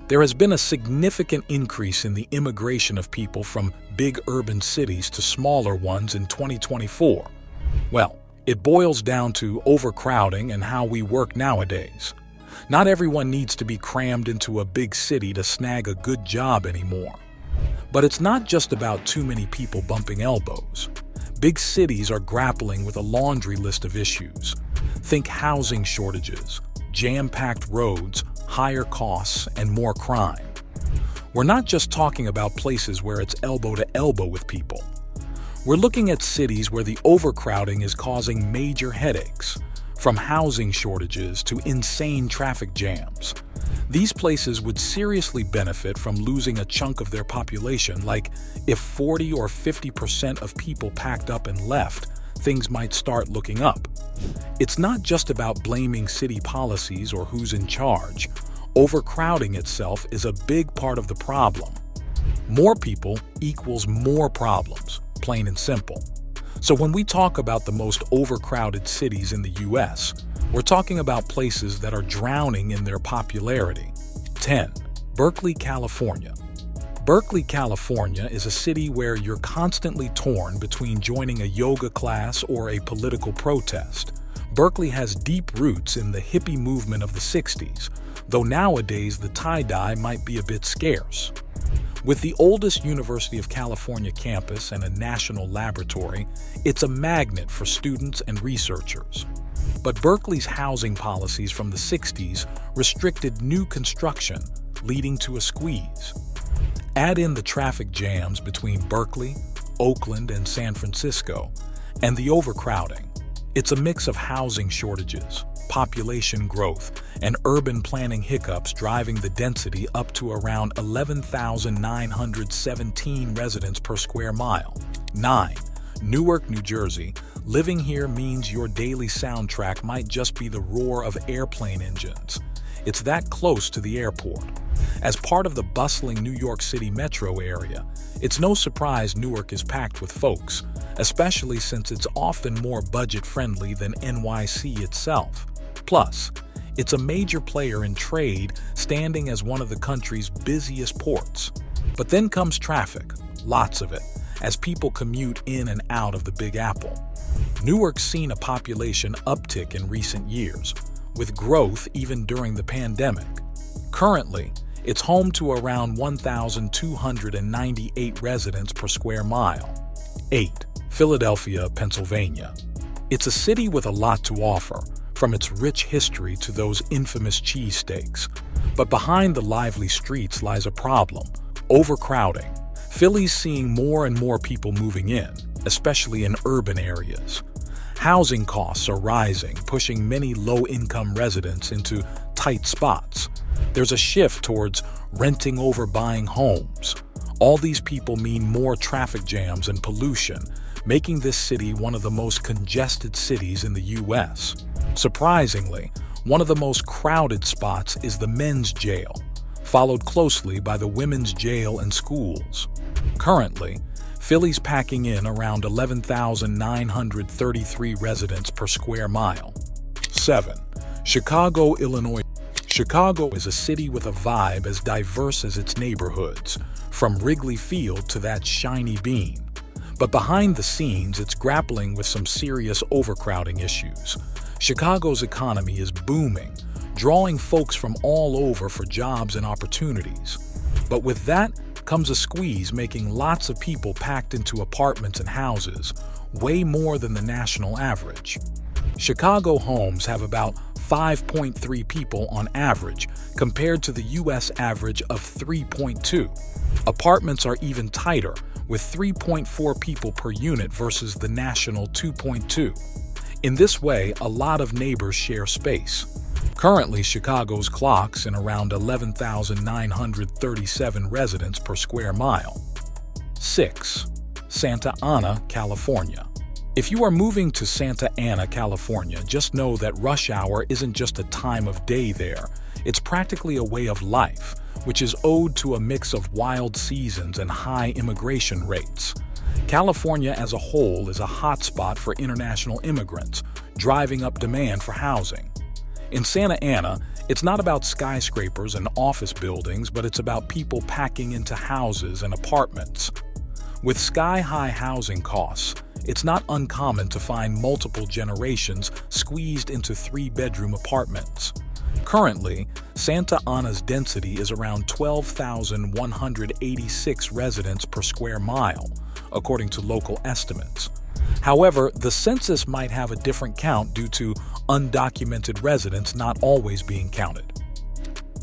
There has been a significant increase in the immigration of people from big urban cities to smaller ones in 2024. Well, it boils down to overcrowding and how we work nowadays. Not everyone needs to be crammed into a big city to snag a good job anymore. But it's not just about too many people bumping elbows. Big cities are grappling with a laundry list of issues. Think housing shortages, jam-packed roads, higher costs, and more crime. We're not just talking about places where it's elbow to elbow with people. We're looking at cities where the overcrowding is causing major headaches, from housing shortages to insane traffic jams. These places would seriously benefit from losing a chunk of their population, like if 40 or 50% of people packed up and left, things might start looking up. It's not just about blaming city policies or who's in charge. Overcrowding itself is a big part of the problem. More people equals more problems, plain and simple. So when we talk about the most overcrowded cities in the US, we're talking about places that are drowning in their popularity. 10. Berkeley, California. Berkeley, California is a city where you're constantly torn between joining a yoga class or a political protest. Berkeley has deep roots in the hippie movement of the 60s, though nowadays the tie-dye might be a bit scarce. With the oldest University of California campus and a national laboratory, it's a magnet for students and researchers. But Berkeley's housing policies from the 60s restricted new construction, leading to a squeeze. Add in the traffic jams between Berkeley, Oakland, and San Francisco, and the overcrowding. It's a mix of housing shortages, population growth, and urban planning hiccups driving the density up to around 11,917 residents per square mile. 9. Newark, New Jersey. Living here means your daily soundtrack might just be the roar of airplane engines. It's that close to the airport. As part of the bustling New York City metro area, it's no surprise Newark is packed with folks, especially since it's often more budget-friendly than NYC itself. Plus, it's a major player in trade, standing as one of the country's busiest ports. But then comes traffic, lots of it, as people commute in and out of the Big Apple. Newark's seen a population uptick in recent years, with growth even during the pandemic. Currently, it's home to around 1,298 residents per square mile. 8. Philadelphia, Pennsylvania. It's a city with a lot to offer, from its rich history to those infamous cheesesteaks. But behind the lively streets lies a problem: overcrowding. Philly's seeing more and more people moving in, especially in urban areas. Housing costs are rising, pushing many low-income residents into tight spots. There's a shift towards renting over buying homes. All these people mean more traffic jams and pollution, making this city one of the most congested cities in the US. Surprisingly, one of the most crowded spots is the men's jail, followed closely by the women's jail and schools. Currently, Philly's packing in around 11,933 residents per square mile. 7. Chicago, Illinois. Chicago is a city with a vibe as diverse as its neighborhoods, from Wrigley Field to that shiny bean. But behind the scenes, it's grappling with some serious overcrowding issues. Chicago's economy is booming, drawing folks from all over for jobs and opportunities. But with that comes a squeeze, making lots of people packed into apartments and houses, way more than the national average. Chicago homes have about 5.3 people on average, compared to the US average of 3.2. Apartments are even tighter, with 3.4 people per unit versus the national 2.2. In this way, a lot of neighbors share space. Currently, Chicago's clocks in around 11,937 residents per square mile. 6. Santa Ana, California. If you are moving to Santa Ana, California, just know that rush hour isn't just a time of day there. It's practically a way of life, which is owed to a mix of wild seasons and high immigration rates. California as a whole is a hotspot for international immigrants, driving up demand for housing. In Santa Ana, it's not about skyscrapers and office buildings, but it's about people packing into houses and apartments. With sky-high housing costs, it's not uncommon to find multiple generations squeezed into 3-bedroom apartments. Currently, Santa Ana's density is around 12,186 residents per square mile, according to local estimates. However, the census might have a different count due to undocumented residents not always being counted.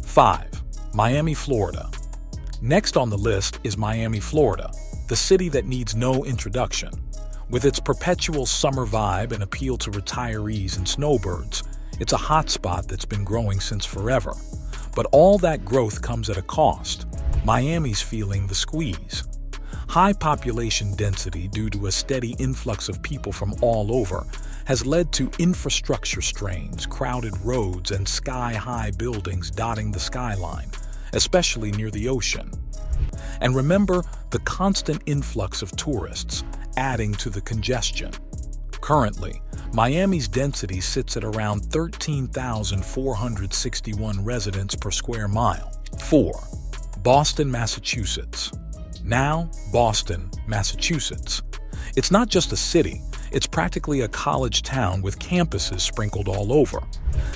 5. Miami, Florida. Next on the list is Miami, Florida, the city that needs no introduction. With its perpetual summer vibe and appeal to retirees and snowbirds, it's a hotspot that's been growing since forever. But all that growth comes at a cost. Miami's feeling the squeeze. High population density due to a steady influx of people from all over has led to infrastructure strains, crowded roads, and sky-high buildings dotting the skyline, especially near the ocean. And remember the constant influx of tourists, adding to the congestion. Currently, Miami's density sits at around 13,461 residents per square mile. 4. Boston, Massachusetts. Now, Boston, Massachusetts. It's not just a city, it's practically a college town with campuses sprinkled all over.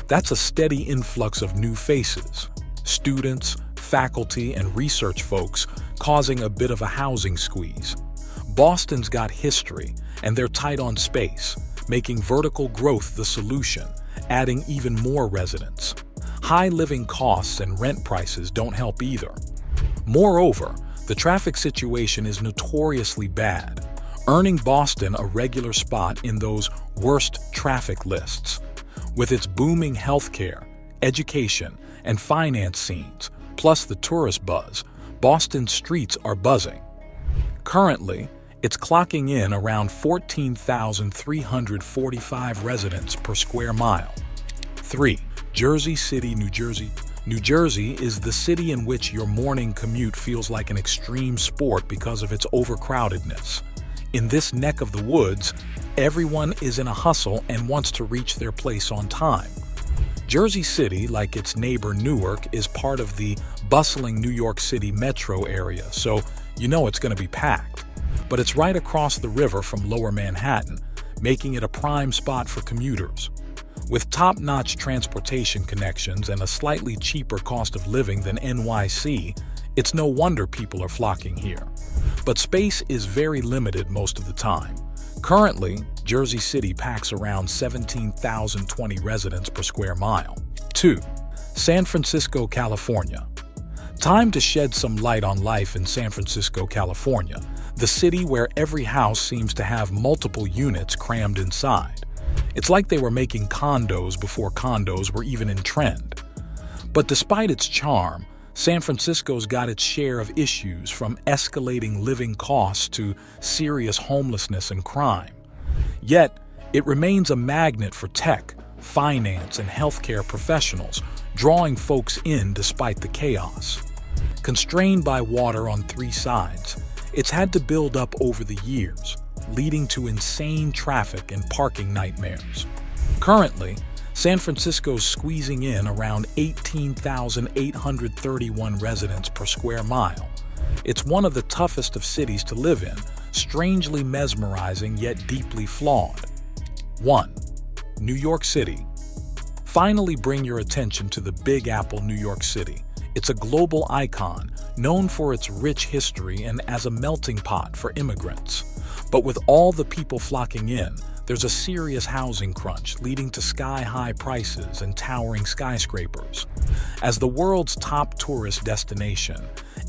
That's a steady influx of new faces, students, faculty, and research folks, causing a bit of a housing squeeze. Boston's got history, and they're tight on space, making vertical growth the solution, adding even more residents. High living costs and rent prices don't help either. Moreover, the traffic situation is notoriously bad, earning Boston a regular spot in those worst traffic lists. With its booming healthcare, education, and finance scenes, plus the tourist buzz, Boston's streets are buzzing. Currently, it's clocking in around 14,345 residents per square mile. 3. Jersey City, New Jersey. New Jersey is the city in which your morning commute feels like an extreme sport because of its overcrowdedness. In this neck of the woods, everyone is in a hustle and wants to reach their place on time. Jersey City, like its neighbor Newark, is part of the bustling New York City metro area, so you know it's going to be packed. But it's right across the river from Lower Manhattan, making it a prime spot for commuters. With top-notch transportation connections and a slightly cheaper cost of living than NYC, it's no wonder people are flocking here. But space is very limited most of the time. Currently, Jersey City packs around 17,020 residents per square mile. 2. San Francisco, California. Time to shed some light on life in San Francisco, California, the city where every house seems to have multiple units crammed inside. It's like they were making condos before condos were even in trend. But despite its charm, San Francisco's got its share of issues, from escalating living costs to serious homelessness and crime. Yet, it remains a magnet for tech, finance, and healthcare professionals, drawing folks in despite the chaos. Constrained by water on 3 sides, it's had to build up over the years, leading to insane traffic and parking nightmares. Currently, San Francisco's squeezing in around 18,831 residents per square mile. It's one of the toughest of cities to live in, strangely mesmerizing yet deeply flawed. 1. New York City. Finally bring your attention to the Big Apple, New York City. It's a global icon, known for its rich history and as a melting pot for immigrants. But with all the people flocking in, there's a serious housing crunch leading to sky-high prices and towering skyscrapers. As the world's top tourist destination,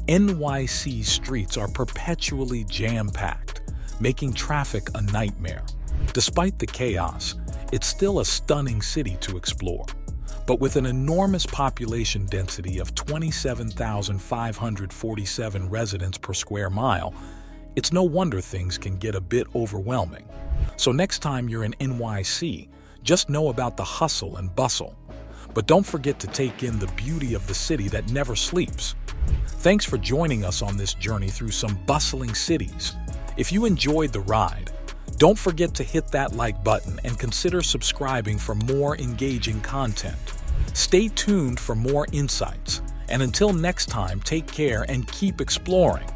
NYC's streets are perpetually jam-packed, making traffic a nightmare. Despite the chaos, it's still a stunning city to explore. But with an enormous population density of 27,547 residents per square mile, it's no wonder things can get a bit overwhelming. So next time you're in NYC, just know about the hustle and bustle. But don't forget to take in the beauty of the city that never sleeps. Thanks for joining us on this journey through some bustling cities. If you enjoyed the ride, don't forget to hit that like button and consider subscribing for more engaging content. Stay tuned for more insights, and until next time, take care and keep exploring.